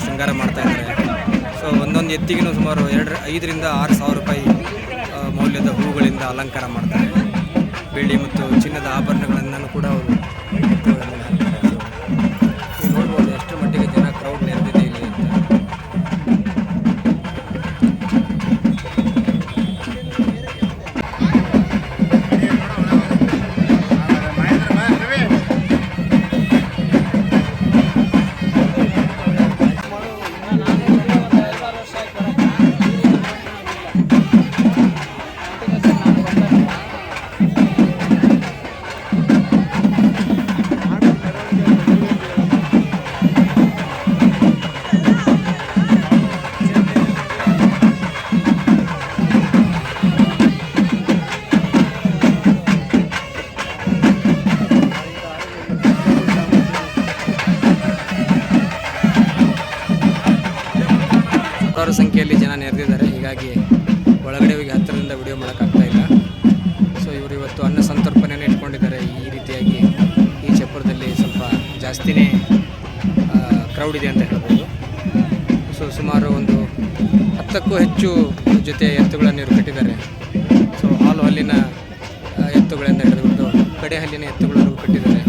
ಶೃಂಗಾರ ಮಾಡ್ತಾ ಇದ್ದಾರೆ. ಸೊ ಒಂದೊಂದು ಎತ್ತಿಗೂ ಸುಮಾರು 5,000 to 6,000 ರೂಪಾಯಿ ಮೌಲ್ಯದ ಹೂವುಗಳಿಂದ ಅಲಂಕಾರ ಮಾಡ್ತಾರೆ. ಬೆಳ್ಳಿ ಮತ್ತು ಚಿನ್ನದ ಆಭರಣಗಳನ್ನು ಕೂಡ ಅವರು ಎತ್ತುಗಳಲ್ಲಿ ಹಾಕ್ತಾರೆ. ನೀವು ನೋಡ್ಬೋದು ಎಷ್ಟು ಮಟ್ಟಿಗೆ ಜನ ಕ್ರೌಡ್ ನೆರೆದಿದೆ ಇಲ್ಲಿ ಅಂತ. ಸಂಖ್ಯೆಯಲ್ಲಿ ಜನ ನೆರೆದಿದ್ದಾರೆ. ಹೀಗಾಗಿ ಒಳಗಡೆ ಹೋಗಿ ಹತ್ತಿರದಿಂದ ವಿಡಿಯೋ ಮಾಡೋಕ್ಕಾಗ್ತಾ ಇಲ್ಲ. ಸೊ ಇವರು ಇವತ್ತು ಅನ್ನ ಸಂತರ್ಪಣೆಯನ್ನು ಇಟ್ಕೊಂಡಿದ್ದಾರೆ. ಈ ರೀತಿಯಾಗಿ ಈ ಚಪ್ಪರದಲ್ಲಿ ಸ್ವಲ್ಪ ಜಾಸ್ತಿನೇ ಕ್ರೌಡ್ ಇದೆ ಅಂತ ಹೇಳ್ಬೋದು. ಸೊ ಸುಮಾರು ಒಂದು 10ಕ್ಕೂ ಹೆಚ್ಚು ಜೊತೆ ಎತ್ತುಗಳನ್ನು ಇವರು ಕಟ್ಟಿದ್ದಾರೆ. ಸೊ ಹಾಲು ಹಲ್ಲಿನ ಎತ್ತುಗಳಿಂದ ಹಿಡಿದುಕೊಂಡು ಕಡೆ ಹಲ್ಲಿನ ಎತ್ತುಗಳನ್ನು ಕಟ್ಟಿದ್ದಾರೆ.